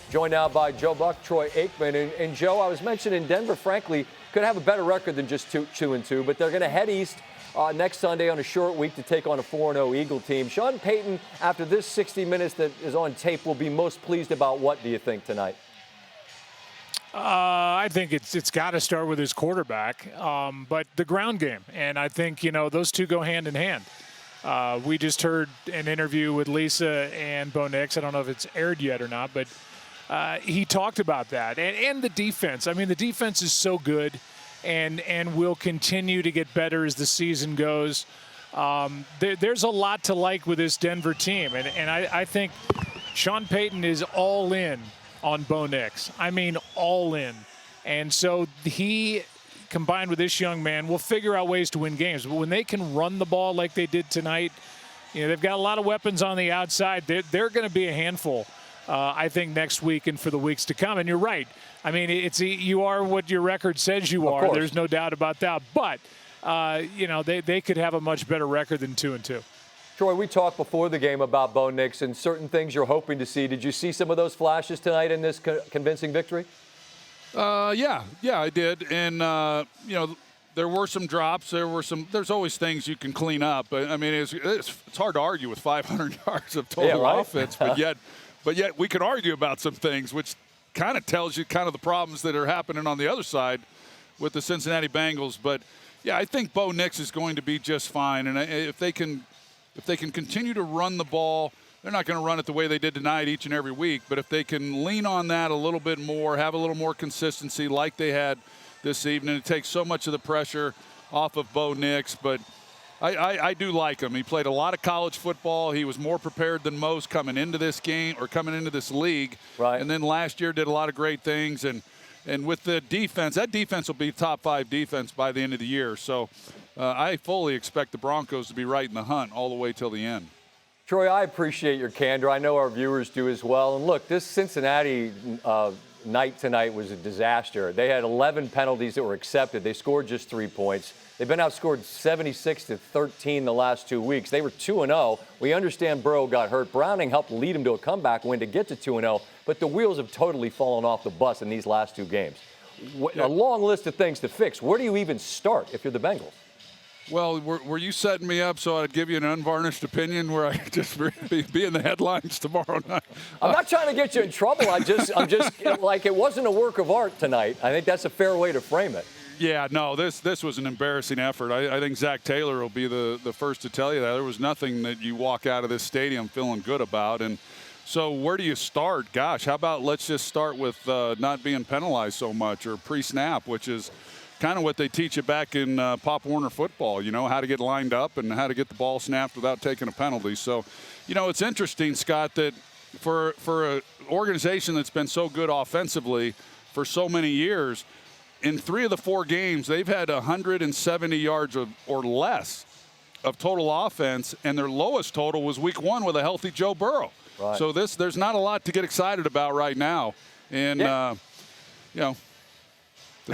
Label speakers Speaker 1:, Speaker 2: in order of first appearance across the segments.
Speaker 1: Joined now by Joe Buck, Troy Aikman. And Joe, I was mentioning Denver, frankly, could have a better record than just 2-2, but they're going to head east next Sunday on a short week to take on a 4-0 Eagle team. Sean Payton, after this 60 minutes that is on tape, will be most pleased about what, do you think, tonight?
Speaker 2: I think it's got to start with his quarterback, but the ground game. And I think, those two go hand in hand. We just heard an interview with Lisa and Bo Nix. I don't know if it's aired yet or not, but he talked about that. And the defense. I mean, the defense is so good and will continue to get better as the season goes. There's a lot to like with this Denver team. And I think Sean Payton is all in on Bo Nix. I mean, all in. And so he, combined with this young man, will figure out ways to win games. But when they can run the ball like they did tonight, they've got a lot of weapons on the outside. They're going to be a handful, I think, next week and for the weeks to come. And you're right. I mean, you are what your record says you are. There's no doubt about that. But, they could have a much better record than 2-2.
Speaker 1: Troy, we talked before the game about Bo Nix and certain things you're hoping to see. Did you see some of those flashes tonight in this convincing victory?
Speaker 3: Yeah, I did. And, there were some drops. There's always things you can clean up. But, I mean, it's hard to argue with 500 yards of total offense. But yet we can argue about some things, which kind of tells you kind of the problems that are happening on the other side with the Cincinnati Bengals. But, yeah, I think Bo Nix is going to be just fine. And if they can continue to run the ball, they're not going to run it the way they did tonight each and every week. But if they can lean on that a little bit more, have a little more consistency like they had this evening, it takes so much of the pressure off of Bo Nix. But I do like him. He played a lot of college football. He was more prepared than most coming into this game or coming into this league.
Speaker 1: Right.
Speaker 3: And then last year did a lot of great things. And with the defense, that defense will be top 5 defense by the end of the year. So I fully expect the Broncos to be right in the hunt all the way till the end.
Speaker 1: Troy, I appreciate your candor. I know our viewers do as well. And look, this Cincinnati night tonight was a disaster. They had 11 penalties that were accepted. They scored just 3 points. They've been outscored 76-13 the last 2 weeks. They were 2-0. We understand Burrow got hurt. Browning helped lead them to a comeback win to get to 2-0. But the wheels have totally fallen off the bus in these last 2 games. A long list of things to fix. Where do you even start if you're the Bengals?
Speaker 3: Well, were you setting me up so I'd give you an unvarnished opinion where I could just be in the headlines tomorrow night?
Speaker 1: I'm not trying to get you in trouble. I'm just like, it wasn't a work of art tonight. I think that's a fair way to frame it.
Speaker 3: Yeah, no, this was an embarrassing effort. I think Zach Taylor will be the first to tell you that. There was nothing that you walk out of this stadium feeling good about. And so where do you start? Gosh, how about let's just start with not being penalized so much, or pre-snap, which is kind of what they teach you back in Pop Warner football, how to get lined up and how to get the ball snapped without taking a penalty. So, it's interesting, Scott, that for an organization that's been so good offensively for so many years, in 3 of the 4 games, they've had 170 yards or less of total offense, and their lowest total was week 1 with a healthy Joe Burrow.
Speaker 1: Right.
Speaker 3: So there's not a lot to get excited about right now. And, that's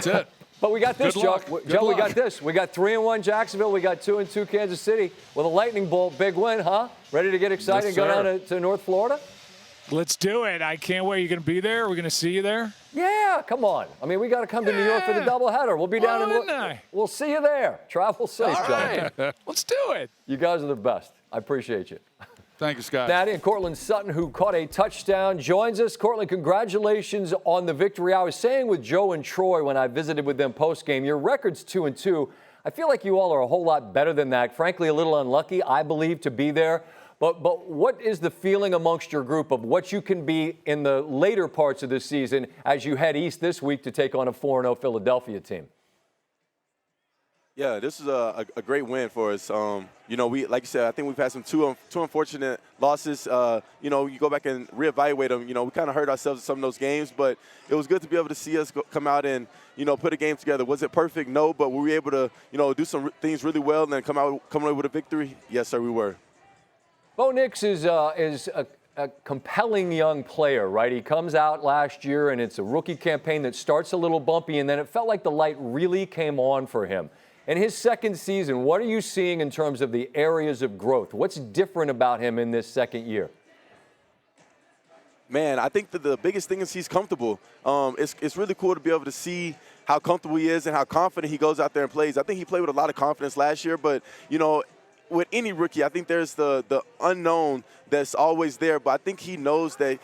Speaker 3: it.
Speaker 1: But we got this, Joe. Joe, we got this. We got 3-1 Jacksonville. We got 2-2 Kansas City with a Lightning Bolt. Big win, huh? Ready to get excited and go down to North Florida?
Speaker 2: Let's do it. I can't wait. You going to be there? We're going to see you there?
Speaker 1: Yeah, come on. I mean, we got to come to New York for the doubleheader. We'll be down we'll see you there. Travel safe, Joe.
Speaker 2: Right. Let's do it.
Speaker 1: You guys are the best. I appreciate you.
Speaker 3: Thank you, Scott.
Speaker 1: Natty and Courtland Sutton, who caught a touchdown, joins us. Courtland, congratulations on the victory. I was saying with Joe and Troy when I visited with them postgame, your record's 2-2. I feel like you all are a whole lot better than that. Frankly, a little unlucky, I believe, to be there. But what is the feeling amongst your group of what you can be in the later parts of the season as you head east this week to take on a 4-0 Philadelphia team?
Speaker 4: Yeah, this is a great win for us. We, like you said, I think we've had some two unfortunate losses. You go back and reevaluate them. We kind of hurt ourselves in some of those games, but it was good to be able to see us come out and, put a game together. Was it perfect? No, but were we able to, do some things really well and then come away with a victory? Yes, sir, we were.
Speaker 1: Bo Nix is a compelling young player, right? He comes out last year, and it's a rookie campaign that starts a little bumpy, and then it felt like the light really came on for him. In his second season, what are you seeing in terms of the areas of growth? What's different about him in this second year?
Speaker 4: Man, I think that the biggest thing is he's comfortable. It's really cool to be able to see how comfortable he is and how confident he goes out there and plays. I think he played with a lot of confidence last year, but, you know, with any rookie, I think there's the unknown that's always there. But I think he knows that,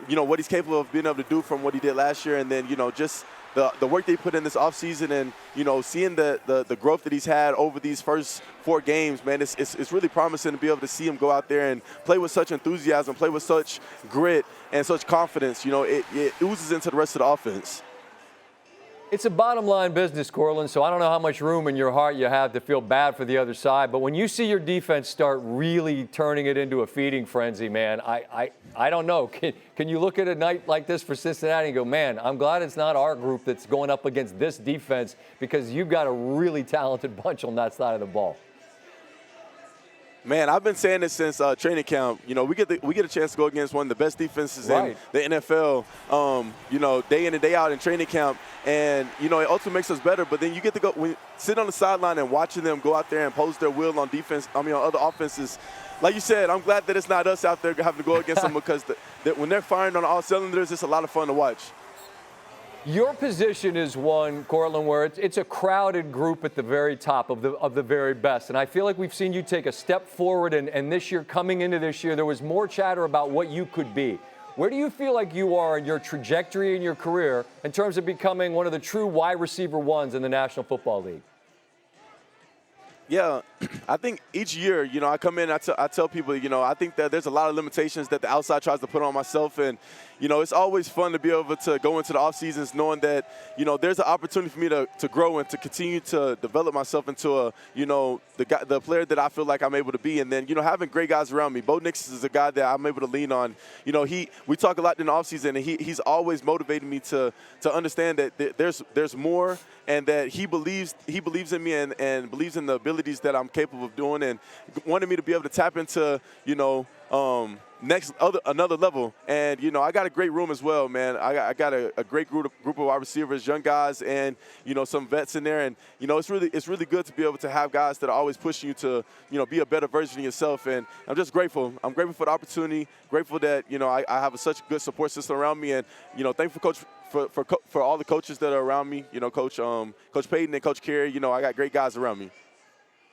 Speaker 4: you know, what he's capable of being able to do from what he did last year, and then, you know, just the work they put in this offseason, and, you know, seeing the growth that he's had over these first 4 games, man, it's really promising to be able to see him go out there and play with such enthusiasm, play with such grit and such confidence. You know, it oozes into the rest of the offense.
Speaker 1: It's a bottom line business, Courtland, so I don't know how much room in your heart you have to feel bad for the other side. But when you see your defense start really turning it into a feeding frenzy, man, I don't know. Can you look at a night like this for Cincinnati and go, man, I'm glad it's not our group that's going up against this defense, because you've got a really talented bunch on that side of the ball?
Speaker 4: Man, I've been saying this since training camp. You know, we get a chance to go against one of the best defenses in the NFL, you know, day in and day out in training camp. And, you know, it also makes us better. But then you get to go sit on the sideline and watching them go out there and pose their will on defense, on other offenses. Like you said, I'm glad that it's not us out there having to go against them, because when they're firing on all cylinders, it's a lot of fun to watch.
Speaker 1: Your position is one, Courtland, where it's a crowded group at the very top of the very best. And I feel like we've seen you take a step forward, and this year, coming into this year, there was more chatter about what you could be. Where do you feel like you are in your trajectory in your career in terms of becoming one of the true wide receiver ones in the National Football League?
Speaker 4: Yeah, I think each year, you know, I come in, I tell people, you know, I think that there's a lot of limitations that the outside tries to put on myself. And, you know, it's always fun to be able to go into the off seasons knowing that, you know, there's an opportunity for me to grow and to continue to develop myself into a, you know, the player that I feel like I'm able to be. And then, you know, having great guys around me. Bo Nix is a guy that I'm able to lean on. You know, we talk a lot in the off season, and he's always motivated me to understand that there's more, and that he believes in me and believes in the abilities that I'm capable of doing, and wanted me to be able to tap into, you know, another level. And, you know, I got a great room as well, man. I got a great group of wide receivers, young guys, and, you know, some vets in there. And, you know, it's really good to be able to have guys that are always pushing you to, you know, be a better version of yourself. And I'm just grateful. I'm grateful for the opportunity, grateful that, you know, I have such a good support system around me. And, you know, thankful, Coach, for all the coaches that are around me, you know, Coach Payton and Coach Carey. You know, I got great guys around me.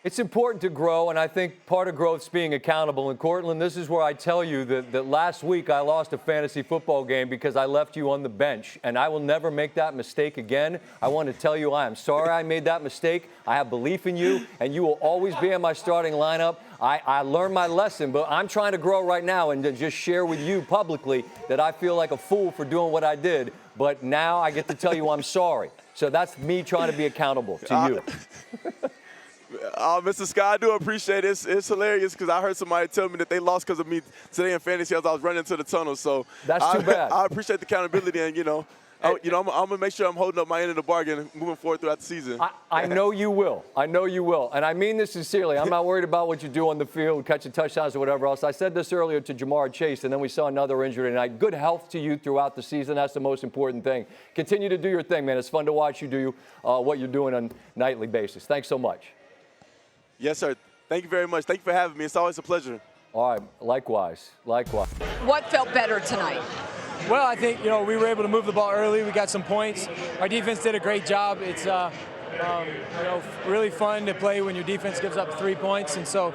Speaker 1: It's important to grow, and I think part of growth is being accountable. And, Courtland, this is where I tell you that last week I lost a fantasy football game because I left you on the bench, and I will never make that mistake again. I want to tell you I am sorry I made that mistake. I have belief in you, and you will always be in my starting lineup. I learned my lesson, but I'm trying to grow right now and to just share with you publicly that I feel like a fool for doing what I did. But now I get to tell you I'm sorry. So that's me trying to be accountable to you.
Speaker 4: Mr. Scott, I do appreciate it. It's hilarious because I heard somebody tell me that they lost because of me today in fantasy as I was running to the tunnel. So
Speaker 1: that's too bad.
Speaker 4: I appreciate the accountability, and, you know, I'm going to make sure I'm holding up my end of the bargain moving forward throughout the season.
Speaker 1: I know you will. I know you will. And I mean this sincerely. I'm not worried about what you do on the field, catching touchdowns or whatever else. I said this earlier to Jamar Chase, and then we saw another injury tonight. Good health to you throughout the season. That's the most important thing. Continue to do your thing, man. It's fun to watch you do what you're doing on a nightly basis. Thanks so much.
Speaker 4: Yes, sir. Thank you very much. Thank you for having me. It's always a pleasure.
Speaker 1: All right. Likewise. Likewise.
Speaker 5: What felt better tonight?
Speaker 6: Well, I think, you know, we were able to move the ball early. We got some points. Our defense did a great job. It's, you know, really fun to play when your defense gives up 3 points. And so,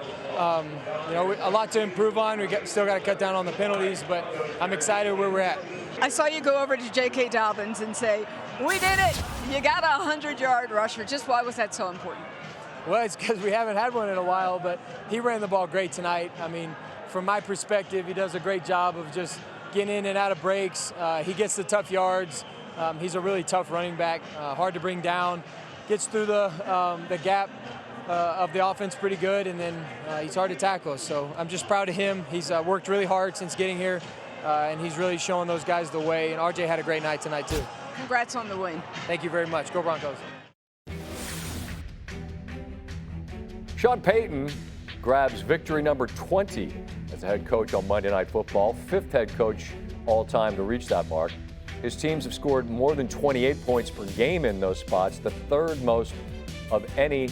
Speaker 6: you know, a lot to improve on. Still got to cut down on the penalties, but I'm excited where we're at.
Speaker 5: I saw you go over to J.K. Dobbins and say, "We did it. You got a 100-yard rusher." Just why was that so important?
Speaker 6: Well, it's because we haven't had one in a while, but he ran the ball great tonight. I mean, from my perspective, he does a great job of just getting in and out of breaks. He gets the tough yards. He's a really tough running back, hard to bring down. Gets through the gap of the offense pretty good, and then he's hard to tackle. So I'm just proud of him. He's worked really hard since getting here, and he's really showing those guys the way. And RJ had a great night tonight, too.
Speaker 5: Congrats on the win.
Speaker 6: Thank you very much. Go Broncos.
Speaker 1: Sean Payton grabs victory number 20 as a head coach on Monday Night Football, 5th head coach all time to reach that mark. His teams have scored more than 28 points per game in those spots, the 3rd most of any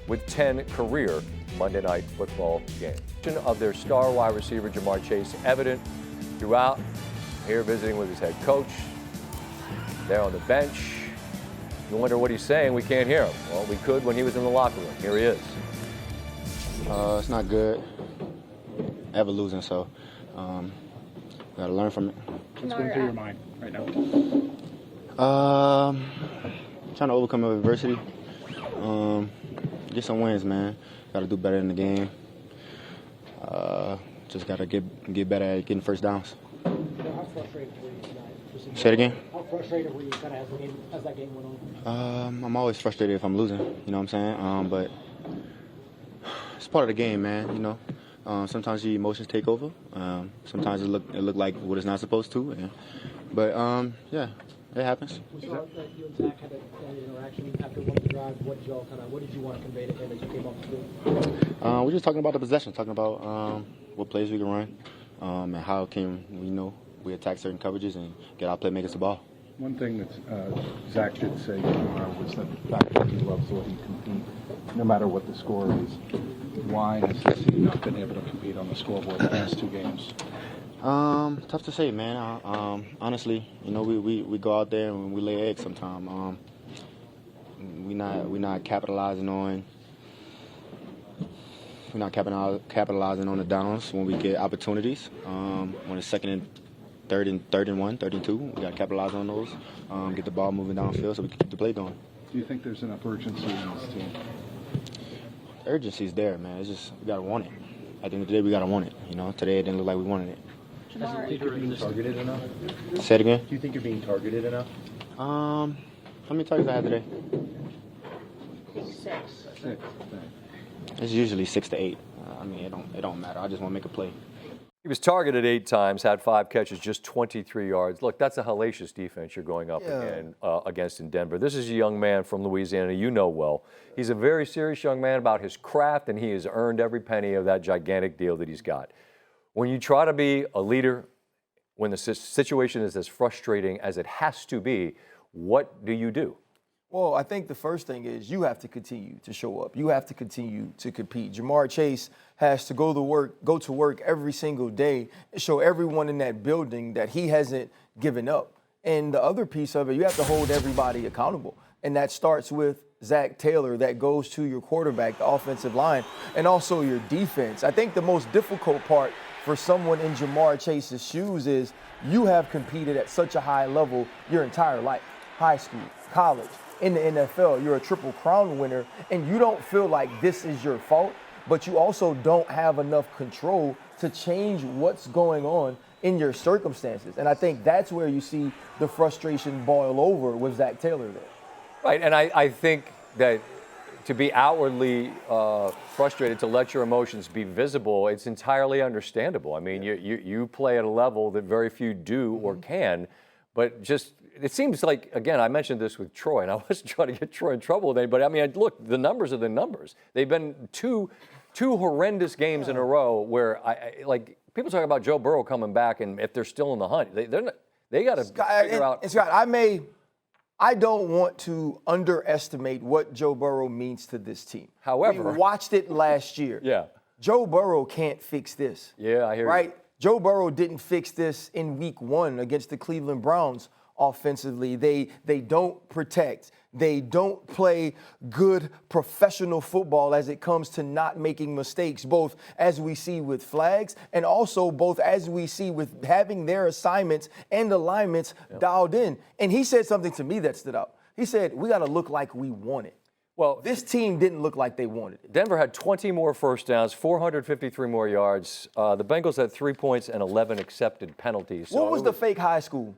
Speaker 1: with 10 career Monday Night Football games. Of their star wide receiver Jamar Chase evident throughout here visiting with his head coach. There on the bench. You wonder what he's saying. We can't hear him. Well, we could when he was in the locker room. Here he is.
Speaker 7: It's not good. Ever losing, so gotta learn from it.
Speaker 8: What's going through your mind right now?
Speaker 7: Trying to overcome adversity. Get some wins, man. Gotta do better in the game. Just gotta get better at getting first downs.
Speaker 8: How frustrated were you tonight?
Speaker 7: Say it again.
Speaker 8: How frustrated were you kind of as that game went on?
Speaker 7: I'm always frustrated if I'm losing. You know what I'm saying? But it's part of the game, man. You know, sometimes your emotions take over. Sometimes it look like what it's not supposed to. But yeah, it happens.
Speaker 8: We saw that you and Zach had an interaction after one of the drives. What did you want to convey to him as you came off the field?
Speaker 7: We're just talking about the possession, talking about what plays we can run, and how can we attack certain coverages and get our playmakers the ball.
Speaker 9: One thing that Zach did say was the fact that he loves the way he competes, no matter what the score is. Why has this team not been able to compete on the scoreboard the last two games?
Speaker 7: Tough to say, man. Honestly, we go out there and we lay eggs sometimes. We're not capitalizing on. We're not capitalizing on the downs when we get opportunities. When it's second and third and one, third and two, we got to capitalize on those. Get the ball moving downfield so we can keep the play going.
Speaker 9: Do you think there's enough urgency in this team?
Speaker 7: Urgency's there, man. It's just we gotta want it. At the end of the day, we gotta want it. Today it didn't look like we wanted it.
Speaker 8: Do you think you're being targeted enough?
Speaker 7: Say it again.
Speaker 8: Do you think you're being targeted enough?
Speaker 7: How many targets I had today?
Speaker 8: 6.
Speaker 7: It's usually 6 to 8. It don't matter. I just want to make a play.
Speaker 1: He was targeted 8 times, had 5 catches, just 23 yards. Look, that's a hellacious defense you're going up against in Denver. This is a young man from Louisiana you know well. He's a very serious young man about his craft, and he has earned every penny of that gigantic deal that he's got. When you try to be a leader, when the situation is as frustrating as it has to be, what do you do?
Speaker 10: Well, I think the first thing is you have to continue to show up. You have to continue to compete. Jamar Chase has to go to work every single day and show everyone in that building that he hasn't given up. And the other piece of it, you have to hold everybody accountable. And that starts with Zach Taylor, that goes to your quarterback, the offensive line, and also your defense. I think the most difficult part for someone in Jamar Chase's shoes is you have competed at such a high level your entire life, high school, college. In the NFL, you're a Triple Crown winner, and you don't feel like this is your fault, but you also don't have enough control to change what's going on in your circumstances. And I think that's where you see the frustration boil over with Zach Taylor there.
Speaker 1: Right, and I think that to be outwardly frustrated, to let your emotions be visible, it's entirely understandable. I mean, you play at a level that very few do or can, but just it seems like, again, I mentioned this with Troy, and I wasn't trying to get Troy in trouble with anybody. I mean, look, the numbers are the numbers. They've been two horrendous games in a row where, like, people talk about Joe Burrow coming back, and if they're still in the hunt, they got to figure out.
Speaker 10: Scott, I don't want to underestimate what Joe Burrow means to this team.
Speaker 1: However,
Speaker 10: we watched it last year.
Speaker 1: Yeah.
Speaker 10: Joe Burrow can't fix this.
Speaker 1: Yeah, I hear you.
Speaker 10: Right? Joe Burrow didn't fix this in week 1 against the Cleveland Browns. Offensively, they don't protect. They don't play good professional football as it comes to not making mistakes, both as we see with flags and also both as we see with having their assignments and alignments dialed in. And he said something to me that stood out. He said, we got to look like we want it. Well, this team didn't look like they wanted it.
Speaker 1: Denver had 20 more first downs, 453 more yards. The Bengals had 3 points and 11 accepted penalties.
Speaker 10: So what was the fake high school?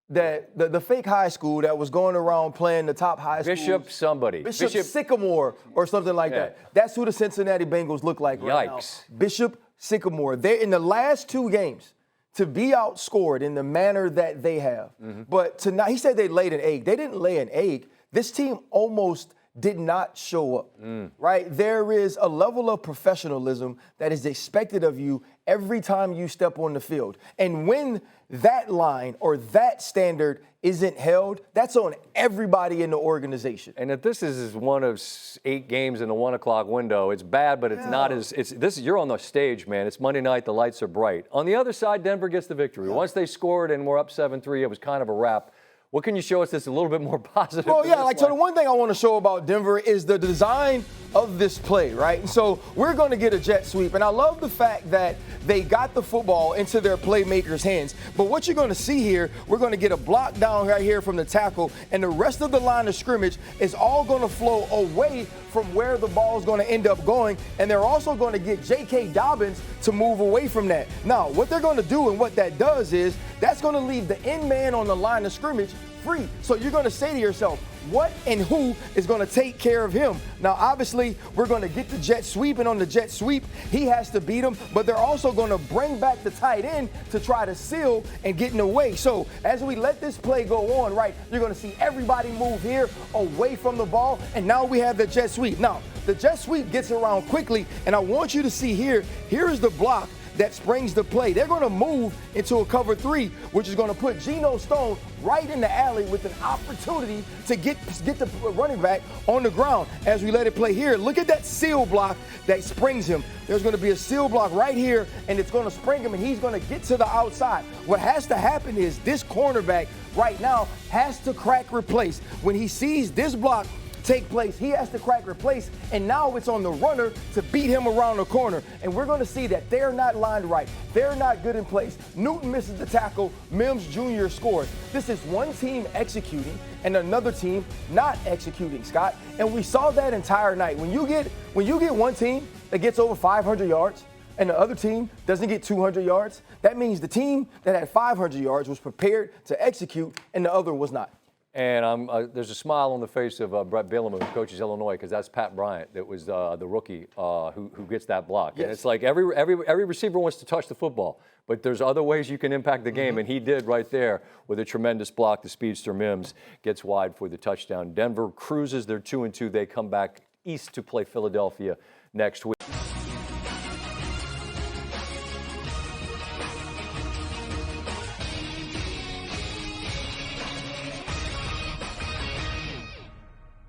Speaker 10: That the fake high school that was going around playing the top high school.
Speaker 1: Bishop somebody.
Speaker 10: Bishop Sycamore or something like that. That's who the Cincinnati Bengals look like right now. Bishop Sycamore. They're in the last 2 games to be outscored in the manner that they have. But tonight, he said they laid an egg. They didn't lay an egg. This team almost did not show up, right? There is a level of professionalism that is expected of you every time you step on the field. And when that line or that standard isn't held, that's on everybody in the organization.
Speaker 1: And if this is one of 8 games in the 1 o'clock window, it's bad, but it's not as you're on the stage, man. It's Monday night, the lights are bright. On the other side, Denver gets the victory. Once they scored and we're up 7-3, it was kind of a wrap. What can you show us that's a little bit more positive?
Speaker 10: Well, yeah, so the one thing I want to show about Denver is the design of this play, right? And so we're going to get a jet sweep, and I love the fact that they got the football into their playmakers' hands. But what you're going to see here, we're going to get a block down right here from the tackle, and the rest of the line of scrimmage is all going to flow away from where the ball is going to end up going, and they're also going to get J.K. Dobbins to move away from that. Now, what they're going to do and what that does is that's going to leave the end man on the line of scrimmage free. So you're going to say to yourself, what and who is going to take care of him? Now, obviously, we're going to get the jet sweep, and on the jet sweep, he has to beat him, but they're also going to bring back the tight end to try to seal and get in the way. So as we let this play go on, right, you're going to see everybody move here away from the ball, and now we have the jet sweep. Now, the jet sweep gets around quickly, and I want you to see here is the block that springs the play. They're going to move into a cover 3, which is going to put Geno Stone right in the alley with an opportunity to get the running back on the ground. As we let it play here, look at that seal block that springs him. There's going to be a seal block right here, and it's going to spring him, and he's going to get to the outside. What has to happen is this cornerback right now has to crack replace. When he sees this block take place, he has to crack replace, and now it's on the runner to beat him around the corner. And we're going to see that they're not lined right. They're not good in place. Newton misses the tackle. Mims Jr. scores. This is one team executing and another team not executing, Scott. And we saw that entire night. When you get one team that gets over 500 yards and the other team doesn't get 200 yards, that means the team that had 500 yards was prepared to execute and the other was not.
Speaker 1: And there's a smile on the face of Brett Bielema, who coaches Illinois, because that's Pat Bryant that was the rookie who gets that block.
Speaker 10: Yes.
Speaker 1: And it's like every receiver wants to touch the football, but there's other ways you can impact the game, and he did right there with a tremendous block. The speedster Mims gets wide for the touchdown. Denver cruises. They're 2-2. They come back east to play Philadelphia next week.